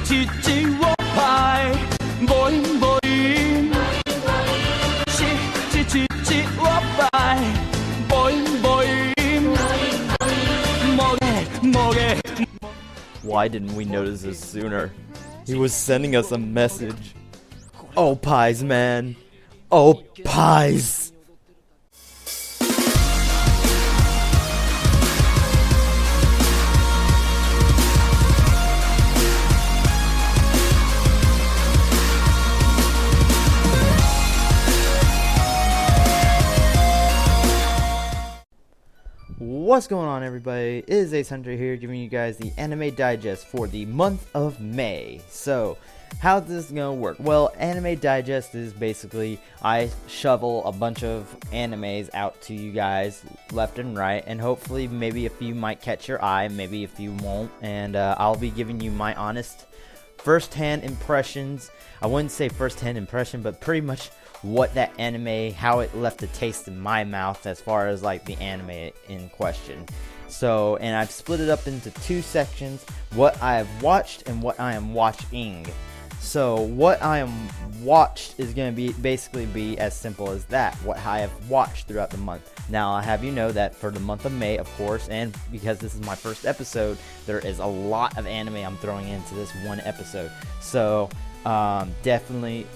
Why didn't we notice this sooner? He was sending us a message. Oh, pies, man. Oh, pies. What's going on, everybody? It is AceHunter here, giving you guys the anime digest for the month of May. So, how's this gonna work? Well, anime digest is basically I shovel a bunch of animes out to you guys left and right, and hopefully maybe a few might catch your eye, maybe a few won't, and I'll be giving you my honest first-hand impressions. I wouldn't say first-hand impression, but pretty much what that anime, how it left a taste in my mouth as far as like the anime in question. So, and I've split it up into two sections, what I have watched and what I am watching. So what I am watched is going to be basically be as simple as that, what I have watched throughout the month. Now I'll have you know that for the month of May, of course, and because this is my first episode, there is a lot of anime I'm throwing into this one episode. So definitely,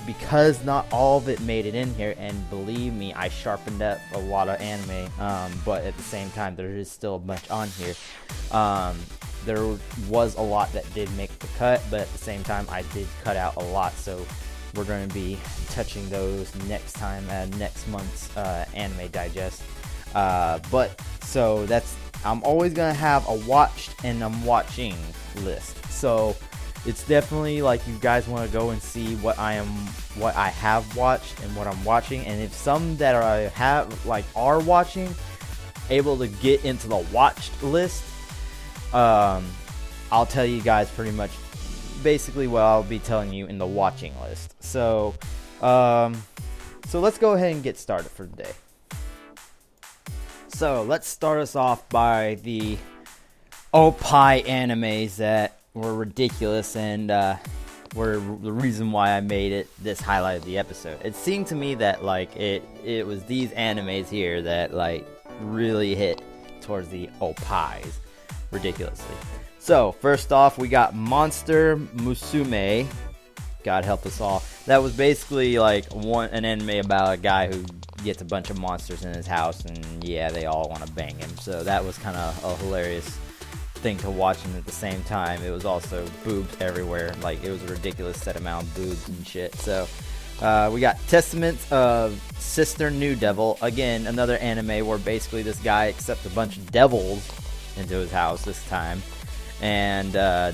because not all of it made it in here, and believe me, I sharpened up a lot of anime, but at the same time, there is still a bunch on here. There was a lot that did make the cut, but at the same time, I did cut out a lot, so we're going to be touching those next time, next month's anime digest. But, so that's, I'm always going to have a watched and I'm watching list, so it's definitely like you guys want to go and see what I have watched and what I'm watching, and if some that are watching able to get into the watched list, I'll tell you guys pretty much basically what I'll be telling you in the watching list. So let's go ahead and get started for today. So let's start us off by the Opie animes that were ridiculous and were the reason why I made it this highlight of the episode. It seemed to me that like it was these animes here that like really hit towards the Opies ridiculously. So first off, we got Monster Musume. God help us all. That was basically like an anime about a guy who gets a bunch of monsters in his house, and yeah, they all want to bang him. So that was kind of a hilarious thing to watch, and at the same time it was also boobs everywhere. Like, it was a ridiculous set amount of boobs and shit. So we got Testaments of Sister New Devil, again another anime where basically this guy accepts a bunch of devils into his house this time, and a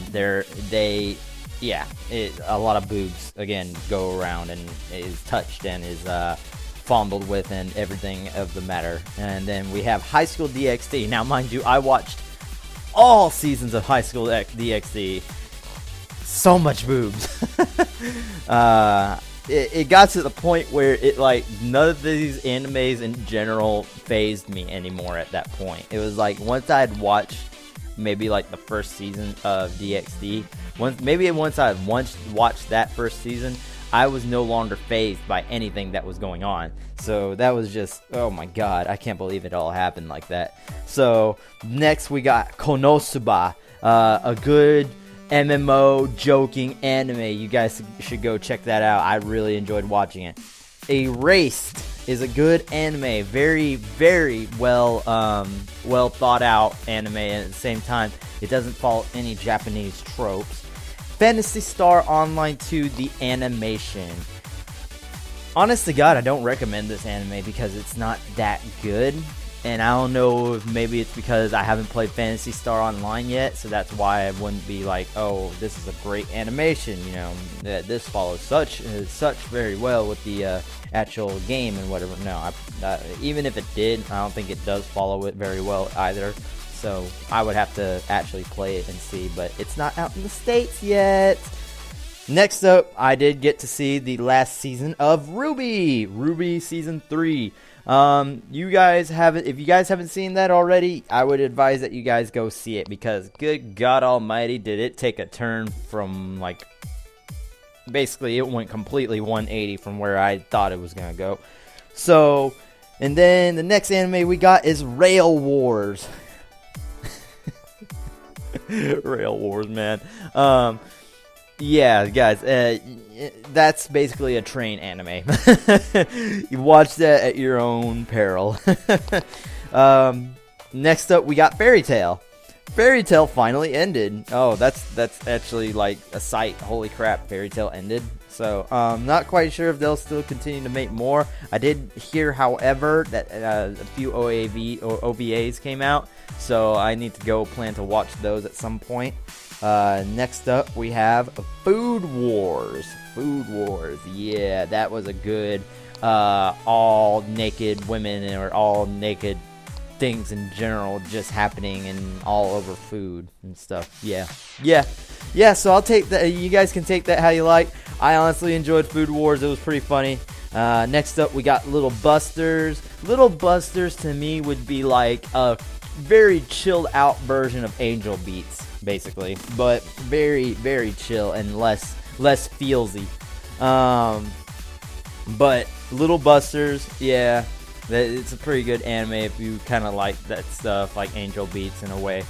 lot of boobs again go around and is touched and is fondled with and everything of the matter. And then we have High School DxD. Now mind you, I watched all seasons of High School DxD. So much boobs. It got to the point where it like none of these animes in general fazed me anymore at that point. It was like once I had watched maybe like the first season of DxD, once I had watched that first season, I was no longer fazed by anything that was going on. So that was just, oh my god, I can't believe it all happened like that. So next we got Konosuba, a good MMO joking anime. You guys should go check that out. I really enjoyed watching it. Erased is a good anime, very, very well thought out anime, and at the same time, it doesn't follow any Japanese tropes. Phantasy Star Online 2, the animation. Honest to God, I don't recommend this anime because it's not that good. And I don't know if maybe it's because I haven't played Phantasy Star Online yet, so that's why I wouldn't be like, oh, this is a great animation, you know, that this follows such very well with the actual game and whatever. No, even if it did, I don't think it does follow it very well either. So I would have to actually play it and see, but it's not out in the States yet. Next up, I did get to see the last season of RWBY. RWBY Season 3. You guys haven't, if you guys haven't seen that already, I would advise that you guys go see it, because good God Almighty, did it take a turn from, like, basically it went completely 180 from where I thought it was gonna go. So, and then the next anime we got is Rail Wars. Rail Wars, man. Yeah, guys, that's basically a train anime. You watch that at your own peril. Next up, we got Fairy Tail. Fairy Tail finally ended. Oh, that's actually like a sight. Holy crap, Fairy Tail ended. So, not quite sure if they'll still continue to make more. I did hear, however, that a few OVAs came out, so I need to go plan to watch those at some point. Next up, we have Food Wars. Food Wars, yeah, that was a good all naked women or all naked things in general just happening and all over food and stuff. Yeah, so I'll take that. You guys can take that how you like. I honestly enjoyed Food Wars. It was pretty funny. Next up, we got Little Busters. Little Busters to me would be like a very chilled out version of Angel Beats, basically, but very, very chill and less feelsy. But Little Busters, yeah, it's a pretty good anime if you kind of like that stuff, like Angel Beats in a way.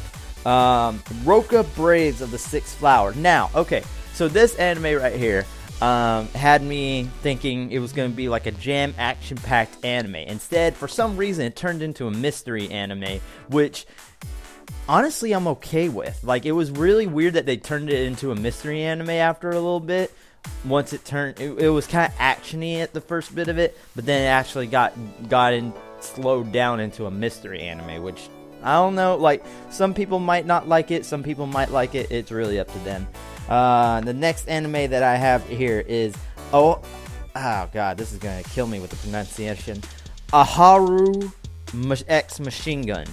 Rokka Braves of the Sixth Flower. Now, okay, so this anime right here had me thinking it was going to be like a jam action-packed anime. Instead, for some reason, it turned into a mystery anime, which honestly I'm okay with. Like, it was really weird that they turned it into a mystery anime after a little bit. Once it turned, it was kind of actiony at the first bit of it, but then it actually got slowed down into a mystery anime, which I don't know. Like, some people might not like it, some people might like it. It's really up to them. The next anime that I have here is oh god, this is gonna kill me with the pronunciation. Aoharu X Machine Gun.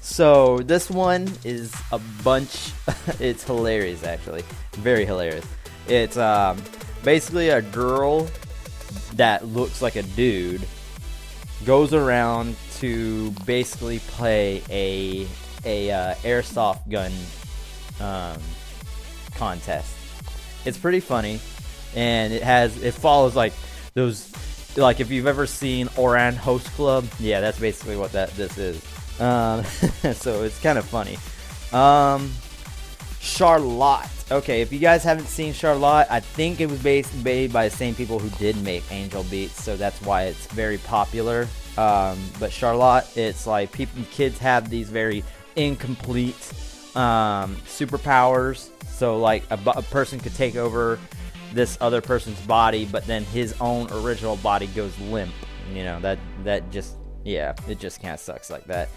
So this one is a bunch. It's hilarious, actually, very hilarious. It's basically a girl that looks like a dude goes around to basically play a airsoft gun contest. It's pretty funny, and it follows like those, like if you've ever seen Oran Host Club, yeah, that's basically what this is. So it's kind of funny. Charlotte. Okay, if you guys haven't seen Charlotte, I think it was made by the same people who did make Angel Beats, so that's why it's very popular. But Charlotte, it's like kids have these very incomplete superpowers. So like a person could take over this other person's body, but then his own original body goes limp. You know, that just, yeah, it just kind of sucks like that.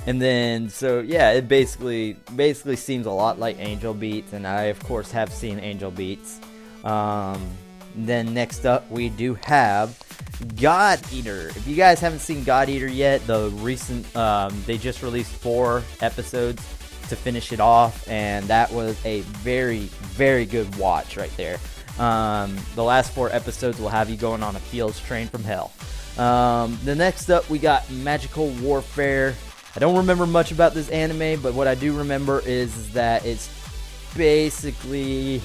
And then, so yeah, it basically seems a lot like Angel Beats, and I of course have seen Angel Beats. Then next up we do have God Eater. If you guys haven't seen God Eater yet, the recent they just released 4 episodes to finish it off, and that was a very, very good watch right there. The last 4 episodes will have you going on a fields train from hell. The next up we got Magical Warfare. I don't remember much about this anime, but what I do remember is that it's basically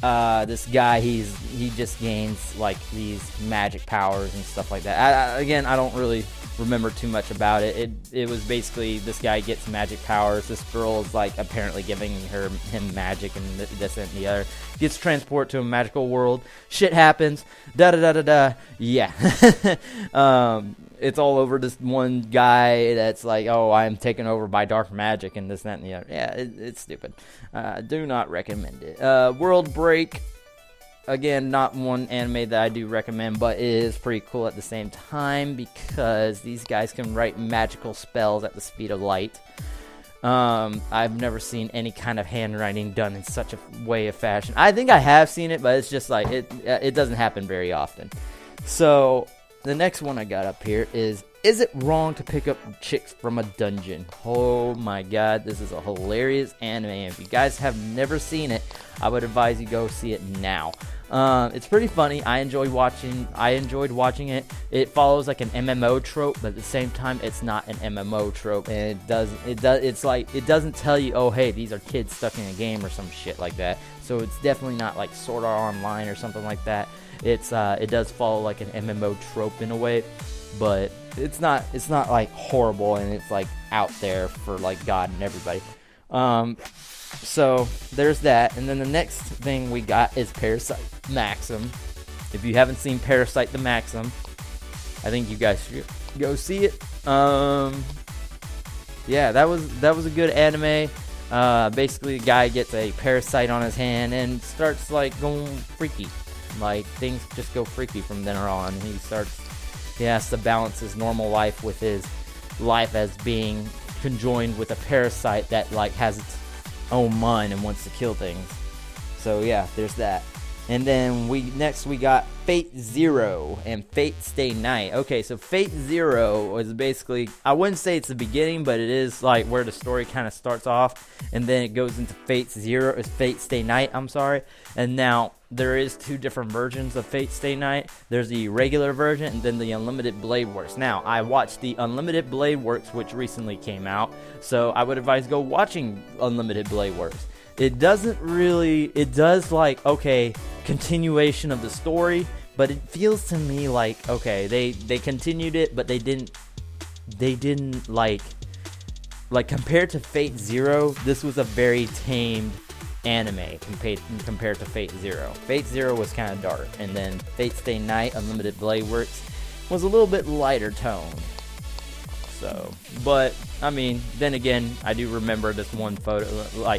this guy, he just gains like these magic powers and stuff like that. Again, I don't really remember too much about it. It was basically this guy gets magic powers. This girl is like apparently giving him magic and this and the other. Gets transported to a magical world. Shit happens. Da da da da da. Yeah. It's all over this one guy that's like, oh, I'm taken over by dark magic and this, that, and the other. Yeah, it's stupid. Do not recommend it. World Break, again, not one anime that I do recommend, but it is pretty cool at the same time because these guys can write magical spells at the speed of light. I've never seen any kind of handwriting done in such a way of fashion. I think I have seen it, but it's just like, it doesn't happen very often. So the next one I got up here is it wrong to pick up chicks from a dungeon? Oh my god, this is a hilarious anime. If you guys have never seen it, I would advise you go see it now. It's pretty funny. I enjoyed watching it. It follows like an MMO trope, but at the same time, it's not an MMO trope, and it's like it doesn't tell you, oh hey, these are kids stuck in a game or some shit like that. So it's definitely not like Sword Art Online or something like that. It does follow like an MMO trope in a way, but it's not like horrible, and it's like out there for like God and everybody. So there's that, and then the next thing we got is Parasyte Maxim. If you haven't seen Parasyte the Maxim, I think you guys should go see it. Yeah, that was a good anime. Basically, the guy gets a parasite on his hand and starts like going freaky. Like things just go freaky from then on. He has to balance his normal life with his life as being conjoined with a parasite that like has its own mind and wants to kill things. So yeah, there's that. And then next we got Fate Zero and Fate Stay Night. Okay, so Fate Zero was basically, I wouldn't say it's the beginning, but it is like where the story kind of starts off, and then it goes into Fate Stay Night, I'm sorry. And now there is two different versions of Fate Stay Night. There's the regular version and then the Unlimited Blade Works. Now, I watched the Unlimited Blade Works, which recently came out, so I would advise go watching Unlimited Blade Works. It does like, okay, continuation of the story, but it feels to me like, okay, they continued it, but they didn't like compared to Fate Zero, this was a very tamed anime compared to Fate Zero. Fate Zero was kind of dark, and then Fate Stay Night, Unlimited Blade Works, was a little bit lighter toned. So, but I mean, then again, I do remember this one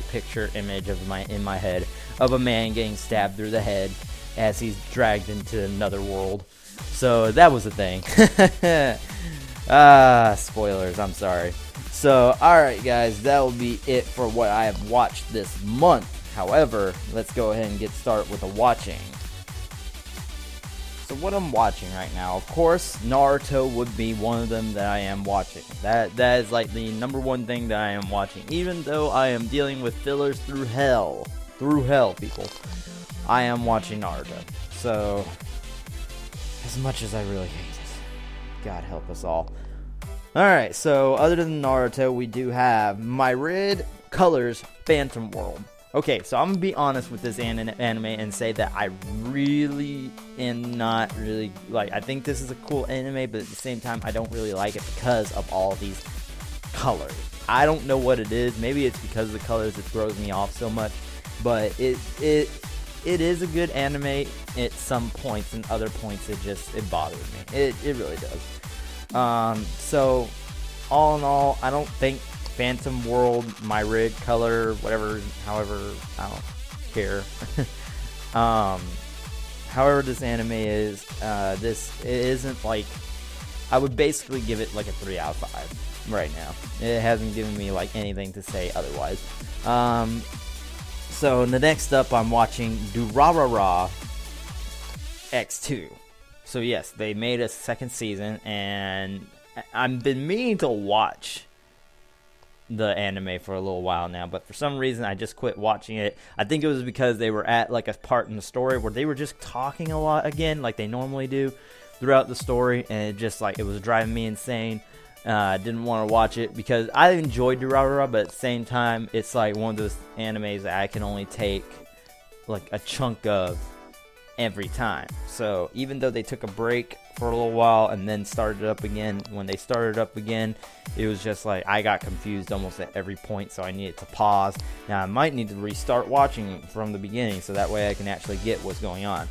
picture image in my head of a man getting stabbed through the head as he's dragged into another world. So that was a thing. Spoilers, I'm sorry. So, alright guys, that will be it for what I have watched this month. However, let's go ahead and get started with the watching. So what I'm watching right now, of course, Naruto would be one of them that I am watching. That is like the number one thing that I am watching. Even though I am dealing with fillers through hell, people, I am watching Naruto. So, as much as I really hate it, God help us all. Alright, so other than Naruto, we do have Myriad Colors Phantom World. Okay, so I'm going to be honest with this anime and say that I really am not really, like, I think this is a cool anime, but at the same time, I don't really like it because of all these colors. I don't know what it is. Maybe it's because of the colors that throws me off so much, but it is a good anime at some points, and other points it bothers me. It really does. So, all in all, I don't think Phantom World, Myriad Color, whatever, however, I don't care. However this anime is, it isn't like, I would basically give it like a 3 out of 5 right now. It hasn't given me like anything to say otherwise. So the next up, I'm watching Durarara X2. So yes, they made a second season, and I've been meaning to watch the anime for a little while now, but for some reason I just quit watching it. I think it was because they were at like a part in the story where they were just talking a lot again, like they normally do throughout the story, and it was driving me insane. I didn't want to watch it because I enjoyed Durarara, but at the same time, it's like one of those animes that I can only take like a chunk of every time. So even though they took a break for a little while and then started up again, when they started up again, it was just like I got confused almost at every point, so I needed to pause. Now I might need to restart watching from the beginning so that way I can actually get what's going on.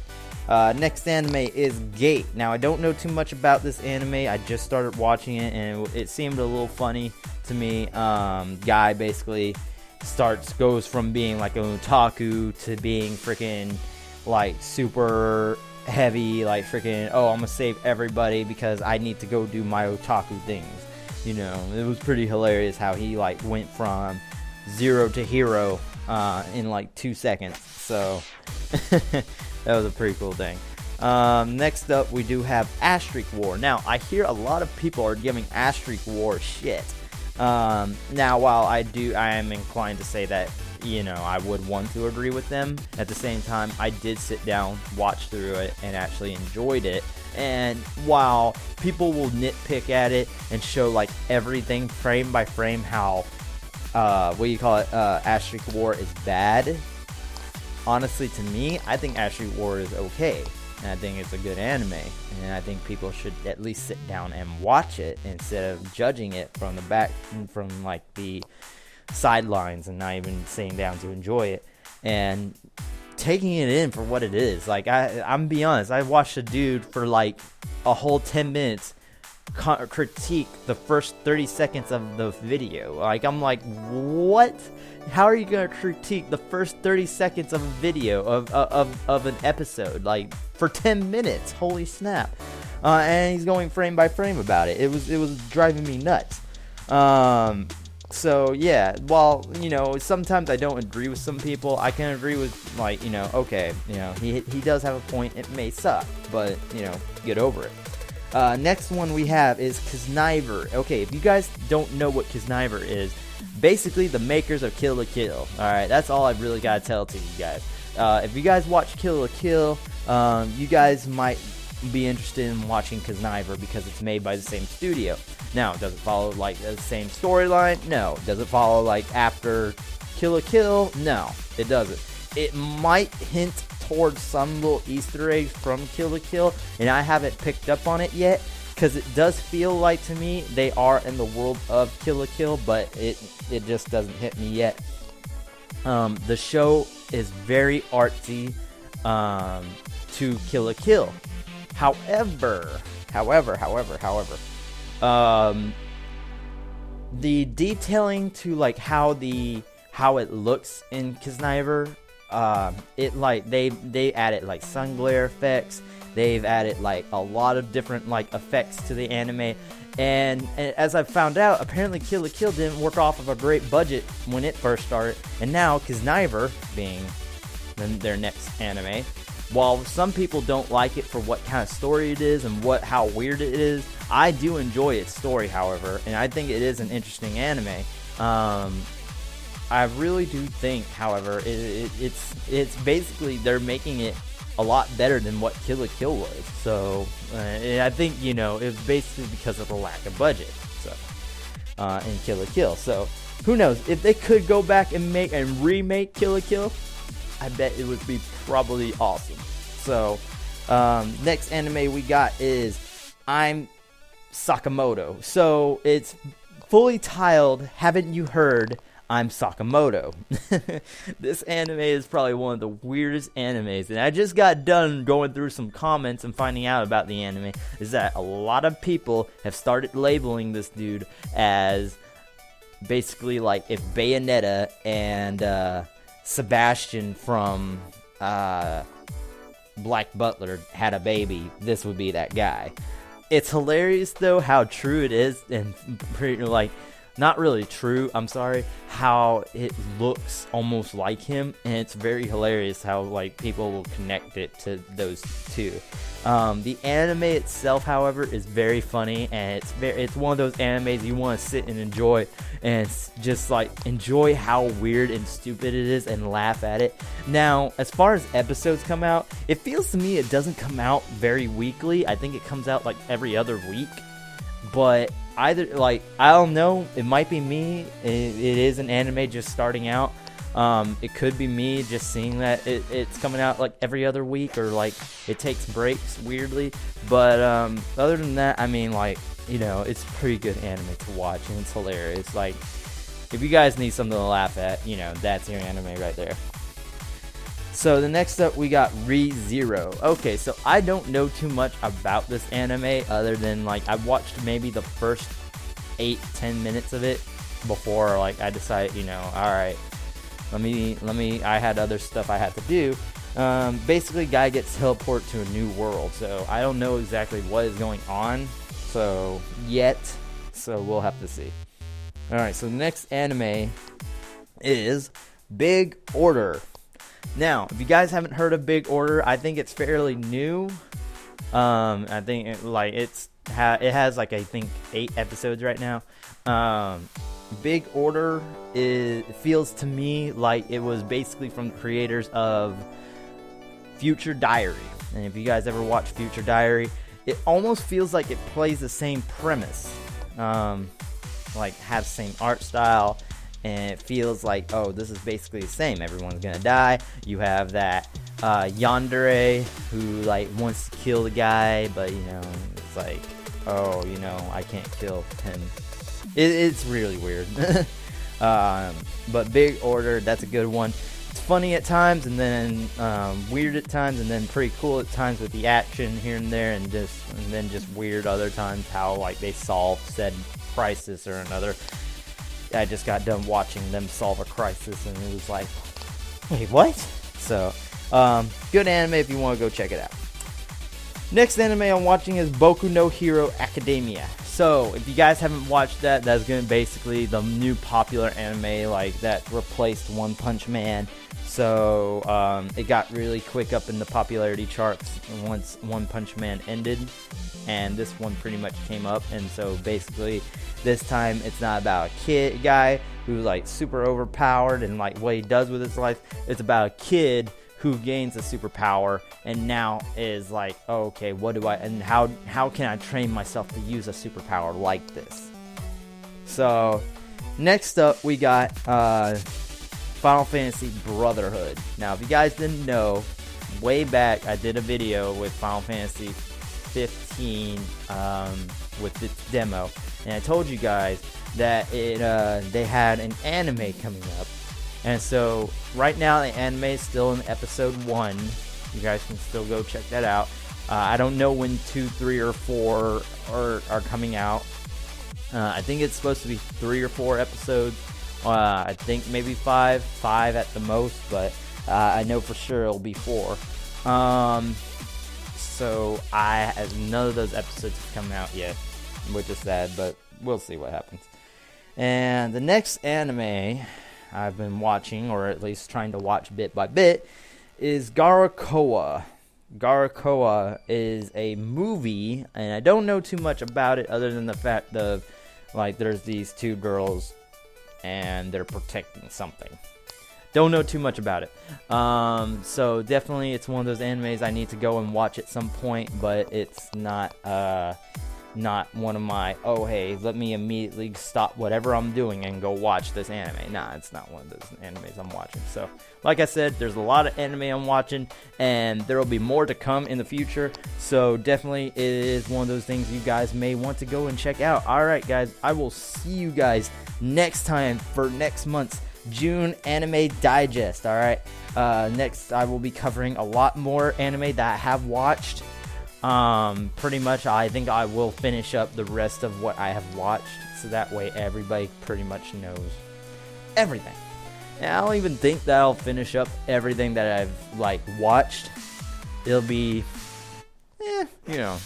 Next anime is Gate. Now I don't know too much about this anime. I just started watching it and it seemed a little funny to me. Guy basically goes from being like an otaku to being freaking like super heavy, like freaking, oh, I'm gonna save everybody because I need to go do my otaku things. You know, it was pretty hilarious how he like went from zero to hero in like 2 seconds. So that was a pretty cool thing. Next up, we do have Astreisk War. Now, I hear a lot of people are giving Astreisk War shit. Now, while I am inclined to say that I would want to agree with them. At the same time, I did sit down, watch through it, and actually enjoyed it. And while people will nitpick at it and show like everything frame by frame how Astreisk War is bad, honestly, to me, I think Astreisk War is okay. And I think it's a good anime, and I think people should at least sit down and watch it instead of judging it from the back, from like the sidelines, and not even sitting down to enjoy it and taking it in for what it is. Like I'm gonna be honest, I watched a dude for like a whole 10 minutes critique the first 30 seconds of the video. Like, I'm like, what? How are you gonna critique the first 30 seconds of a video of an episode, like, for 10 minutes? Holy snap. And he's going frame by frame about it. It was driving me nuts. So yeah, while sometimes I don't agree with some people, I can agree with, like, okay, he does have a point. It may suck, but get over it. Next one we have is Kiznaiver. Okay, if you guys don't know what Kiznaiver is, basically the makers of Kill la Kill. Alright, that's all I've really got to tell to you guys. If you guys watch Kill la Kill, you guys might be interested in watching Kiznaiver because it's made by the same studio. Now, does it follow like the same storyline? No. Does it follow like after Kill la Kill? No, it doesn't. It might hint towards some little Easter eggs from Kill la Kill, and I haven't picked up on it yet because it does feel like to me they are in the world of Kill la Kill, but it just doesn't hit me yet. The show is very artsy to Kill la Kill. However, the detailing to like how it looks in Kiznaiver, it like they added like sun glare effects. They've added like a lot of different like effects to the anime, and as I found out, apparently Kill la Kill didn't work off of a great budget when it first started, and now Kiznaiver, being their next anime, while some people don't like it for what kind of story it is and how weird it is, I do enjoy its story, however, and I think it is an interesting anime. I really do think, however, it's basically they're making it a lot better than what Kill la Kill was. So I think it's basically because of the lack of budget. So in Kill la Kill. So who knows if they could go back and remake Kill la Kill? I bet it would be probably awesome. So next anime we got is I'm Sakamoto. So it's fully titled, Haven't You Heard? I'm Sakamoto. This anime is probably one of the weirdest animes, and I just got done going through some comments and finding out about the anime is that a lot of people have started labeling this dude as basically like if Bayonetta and Sebastian from Black Butler had a baby, this would be that guy. It's hilarious though how true it is, and pretty like not really true, I'm sorry, how it looks almost like him, and it's very hilarious how like people will connect it to those two. The anime itself, however, is very funny, and it's one of those animes you want to sit and enjoy, and just like enjoy how weird and stupid it is and laugh at it. Now, as far as episodes come out, it feels to me it doesn't come out very weekly. I think it comes out like every other week, but either, like, I don't know, it might be me, it is an anime just starting out. It could be me just seeing that it's coming out like every other week, or like it takes breaks weirdly, but other than that, I mean, like, it's pretty good anime to watch, and it's hilarious. Like, if you guys need something to laugh at, that's your anime right there. So the next up we got Re:Zero. Okay, so I don't know too much about this anime other than like I watched maybe the first 8-10 minutes of it before like I decided, alright, let me I had other stuff I had to do. Basically guy gets teleported to a new world, so I don't know exactly what is going on so we'll have to see. Alright, so the next anime is Big Order. Now, if you guys haven't heard of Big Order, I think it's fairly new. I think it has like I think 8 episodes right now. Big Order feels to me like it was basically from the creators of Future Diary. And if you guys ever watch Future Diary, it almost feels like it plays the same premise. Like has the same art style, and it feels like, oh, this is basically the same. Everyone's gonna die. You have that yandere who like wants to kill the guy, but you know, it's like, oh, you know, I can't kill him. It's really weird. But Big Order, that's a good one. It's funny at times, and then weird at times, and then pretty cool at times with the action here and there, and then just weird other times how like they solve said crisis or another. I just got done watching them solve a crisis, and it was like, wait, what? So, good anime if you want to go check it out. Next anime I'm watching is Boku no Hero Academia. So, if you guys haven't watched that, that's going to basically the new popular anime like that replaced One Punch Man. So, it got really quick up in the popularity charts once One Punch Man ended, and this one pretty much came up. And so, basically, this time it's not about a guy who's like super overpowered and like what he does with his life. It's about a kid who gains a superpower and now is like, oh, okay, what do I, and how can I train myself to use a superpower like this? So next up we got Final Fantasy Brotherhood. Now if you guys didn't know, way back I did a video with Final Fantasy 15 with its demo, and I told you guys that they had an anime coming up. And so right now the anime is still in episode 1. You guys can still go check that out. I don't know when 2, 3, or 4 are coming out. I think it's supposed to be 3 or 4 episodes. I think maybe 5 at the most, but I know for sure it'll be 4. So none of those episodes have come out yet, which is sad, but we'll see what happens. And the next anime I've been watching, or at least trying to watch bit by bit, is Garakowa. Garakowa is a movie, and I don't know too much about it other than the fact of, like, there's these 2 girls, and they're protecting something. Don't know too much about it. So definitely it's one of those animes I need to go and watch at some point, but it's not one of my, oh hey, let me immediately stop whatever I'm doing and go watch this anime. Nah, it's not one of those animes I'm watching. So, like I said, there's a lot of anime I'm watching, and there will be more to come in the future. So definitely it is one of those things you guys may want to go and check out. Alright guys, I will see you guys next time for next month's June Anime Digest. Alright, next I will be covering a lot more anime that I have watched. Pretty much I think I will finish up the rest of what I have watched, so that way everybody pretty much knows everything. And I don't even think that I'll finish up everything that I've like watched. It'll be you know,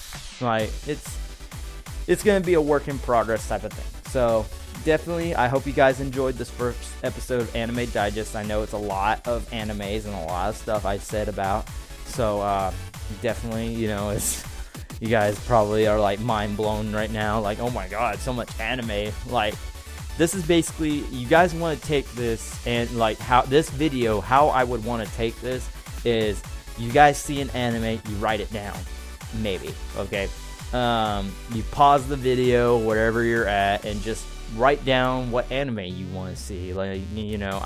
like it's gonna be a work in progress type of thing. So definitely I hope you guys enjoyed this first episode of Anime Digest. I know it's a lot of animes and a lot of stuff I said about, so definitely, you know, it's, you guys probably are like mind blown right now, like, oh my god, so much anime. Like, this is basically, you guys want to take this, and like how this video, how I would want to take this is, you guys see an anime, you write it down, maybe, okay, you pause the video wherever you're at and just write down what anime you want to see. Like, you know,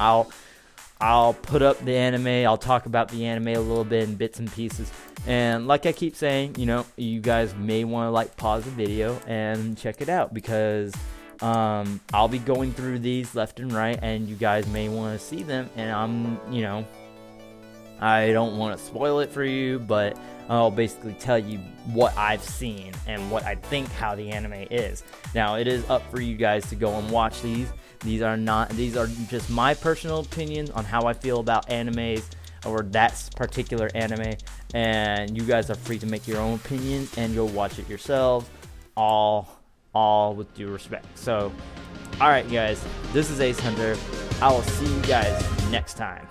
I'll put up the anime, I'll talk about the anime a little bit in bits and pieces, and like I keep saying, you know, you guys may want to like pause the video and check it out, because I'll be going through these left and right, and you guys may want to see them, and you know, I don't want to spoil it for you, but I'll basically tell you what I've seen and what I think how the anime is. Now, it is up for you guys to go and watch these. These are just my personal opinions on how I feel about animes, or that particular anime, and you guys are free to make your own opinions and go watch it yourselves, all with due respect. So, alright guys, this is Ace Hunter. I will see you guys next time.